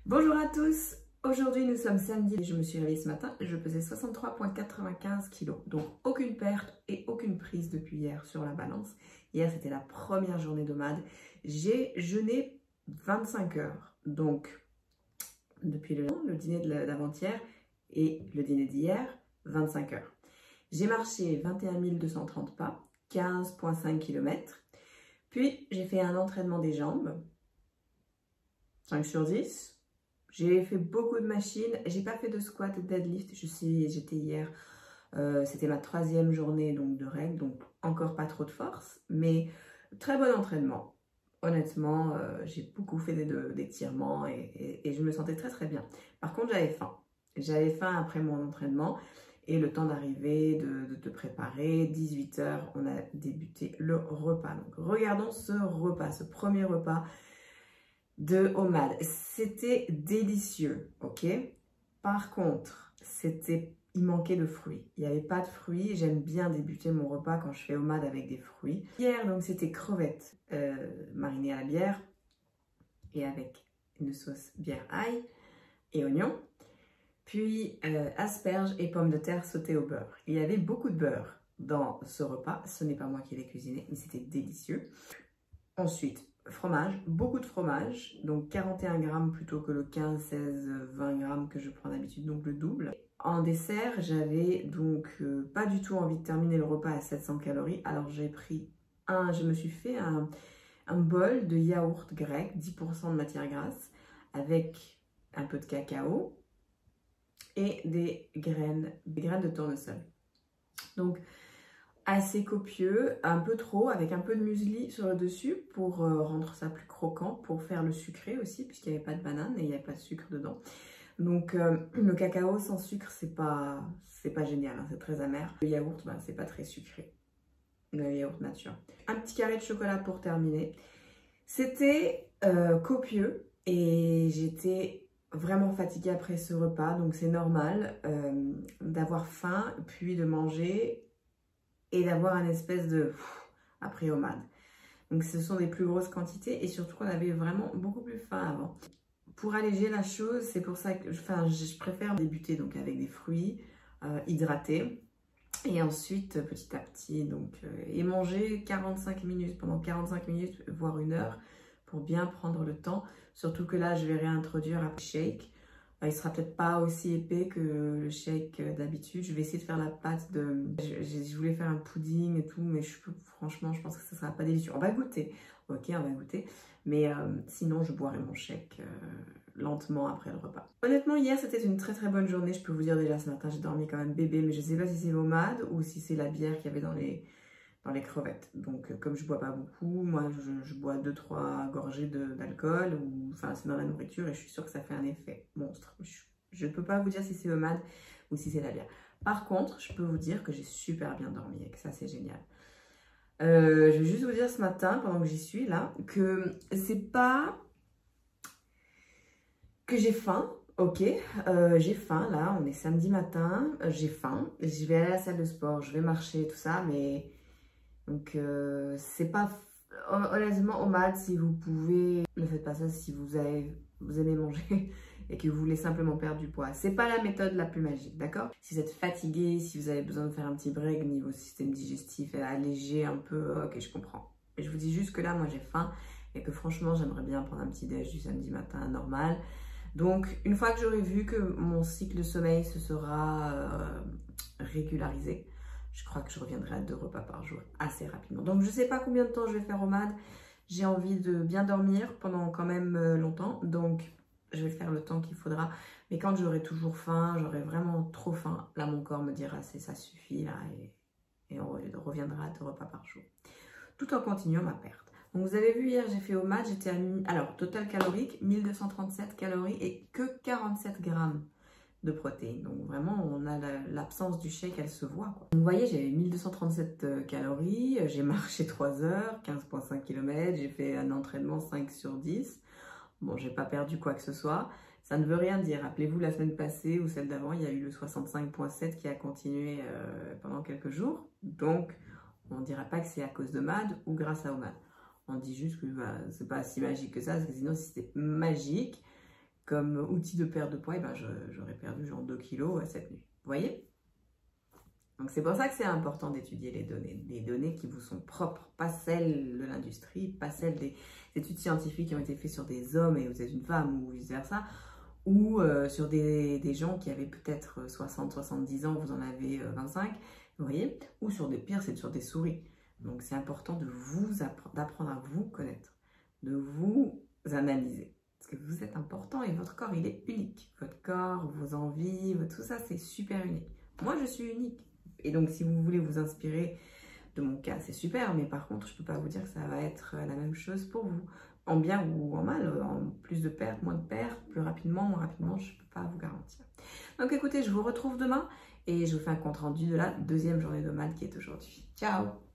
Bonjour à tous, aujourd'hui nous sommes samedi et je me suis réveillée ce matin et je pesais 63,95 kg. Donc aucune perte et aucune prise depuis hier sur la balance. Hier c'était la première journée de MAD. J'ai jeûné 25 heures. Donc depuis le dîner d'avant-hier et le dîner d'hier, 25 heures. J'ai marché 21 230 pas, 15,5 km. Puis j'ai fait un entraînement des jambes, 5 sur 10. J'ai fait beaucoup de machines, j'ai pas fait de squat et de deadlift, j'étais hier, c'était ma 3e journée donc, de règle, donc encore pas trop de force, mais très bon entraînement. Honnêtement, j'ai beaucoup fait d'étirements et je me sentais très bien. Par contre, j'avais faim. J'avais faim après mon entraînement et le temps d'arriver, de préparer, 18 h, on a débuté le repas. Donc regardons ce repas, ce premier repas de OMAD. C'était délicieux, ok? Par contre, il manquait de fruits. Il n'y avait pas de fruits. J'aime bien débuter mon repas quand je fais OMAD avec des fruits. Hier, donc, c'était crevettes marinées à la bière et avec une sauce bière ail et oignon. Puis asperges et pommes de terre sautées au beurre. Il y avait beaucoup de beurre dans ce repas. Ce n'est pas moi qui l'ai cuisiné, mais c'était délicieux. Ensuite, fromage, beaucoup de fromage, donc 41 grammes plutôt que le 15, 16, 20 grammes que je prends d'habitude, donc le double. En dessert, j'avais donc pas du tout envie de terminer le repas à 700 calories, alors je me suis fait un bol de yaourt grec, 10% de matière grasse, avec un peu de cacao et des graines de tournesol. Donc, assez copieux, un peu trop, avec un peu de muesli sur le dessus pour rendre ça plus croquant, pour faire le sucré aussi, puisqu'il n'y avait pas de banane et il n'y avait pas de sucre dedans. Donc le cacao sans sucre, c'est pas génial, hein, c'est très amer. Le yaourt, c'est pas très sucré, le yaourt nature. Un petit carré de chocolat pour terminer. C'était copieux et j'étais vraiment fatiguée après ce repas, donc c'est normal d'avoir faim, puis de manger et d'avoir un espèce de après OMAD. Donc ce sont des plus grosses quantités et surtout qu'on avait vraiment beaucoup plus faim avant. Pour alléger la chose, c'est pour ça que je préfère débuter donc avec des fruits hydratés et ensuite petit à petit et manger 45 minutes, pendant 45 minutes voire 1 heure pour bien prendre le temps. Surtout que là je vais réintroduire un shake. Il sera peut-être pas aussi épais que le shake d'habitude. Je vais essayer de faire la pâte de... Je voulais faire un pudding et tout, mais franchement, je pense que ça sera pas délicieux. On va goûter, ok, on va goûter. Mais sinon, je boirai mon shake lentement après le repas. Honnêtement, hier, c'était une très bonne journée. Je peux vous dire déjà ce matin, j'ai dormi comme un bébé, mais je sais pas si c'est l'OMAD ou si c'est la bière qu'il y avait dans les crevettes. Donc comme je bois pas beaucoup, moi je bois 2-3 gorgées d'alcool, ou enfin c'est dans la nourriture et je suis sûre que ça fait un effet monstre. Je ne peux pas vous dire si c'est OMAD ou si c'est la bière. Par contre, je peux vous dire que j'ai super bien dormi et que ça c'est génial. Je vais juste vous dire ce matin, pendant que j'y suis là, que c'est pas que j'ai faim. Ok, j'ai faim là, on est samedi matin, j'ai faim, je vais aller à la salle de sport, je vais marcher, tout ça, mais donc c'est pas, honnêtement, OMAD, si vous pouvez, ne faites pas ça si vous aimez manger et que vous voulez simplement perdre du poids. C'est pas la méthode la plus magique, d'accord? Si vous êtes fatigué, si vous avez besoin de faire un petit break niveau système digestif et alléger un peu, ok, je comprends. Mais je vous dis juste que là, moi j'ai faim et que franchement, j'aimerais bien prendre un petit déj du samedi matin normal. Donc, une fois que j'aurai vu que mon cycle de sommeil se sera régularisé, je crois que je reviendrai à 2 repas par jour assez rapidement. Donc, je ne sais pas combien de temps je vais faire OMAD. J'ai envie de bien dormir pendant quand même longtemps. Donc, je vais faire le temps qu'il faudra. Mais quand j'aurai toujours faim, j'aurai vraiment trop faim, là, mon corps me dira, ça suffit, là, et on reviendra à 2 repas par jour. Tout en continuant ma perte. Donc vous avez vu hier, j'ai fait OMAD, j'étais à... Alors, total calorique, 1237 calories et que 47 grammes de protéines. Donc vraiment, on a l'absence du shake, elle se voit, quoi. Donc, vous voyez, j'avais 1237 calories, j'ai marché 3 heures, 15,5 km, j'ai fait un entraînement 5 sur 10. Bon, j'ai pas perdu quoi que ce soit. Ça ne veut rien dire. Rappelez-vous, la semaine passée ou celle d'avant, il y a eu le 65,7 qui a continué pendant quelques jours. Donc, on ne dira pas que c'est à cause de MAD ou grâce à OMAD. On dit juste que c'est pas si magique que ça, parce que sinon, si c'était magique, comme outil de perte de poids, eh ben j'aurais perdu genre 2 kilos cette nuit. Vous voyez? Donc c'est pour ça que c'est important d'étudier les données qui vous sont propres, pas celles de l'industrie, pas celles des études scientifiques qui ont été faites sur des hommes et vous êtes une femme ou vice versa, ou sur des gens qui avaient peut-être 60, 70 ans, vous en avez 25, vous voyez, ou sur des pires, c'est sur des souris. Donc c'est important de d'apprendre à vous connaître, de vous analyser. Parce que vous êtes important et votre corps, il est unique. Votre corps, vos envies, tout ça, c'est super unique. Moi, je suis unique. Et donc, si vous voulez vous inspirer de mon cas, c'est super. Mais par contre, je ne peux pas vous dire que ça va être la même chose pour vous. En bien ou en mal, en plus de pertes, moins de pertes, plus rapidement, moins rapidement, je ne peux pas vous garantir. Donc écoutez, je vous retrouve demain et je vous fais un compte rendu de la deuxième journée de maths qui est aujourd'hui. Ciao!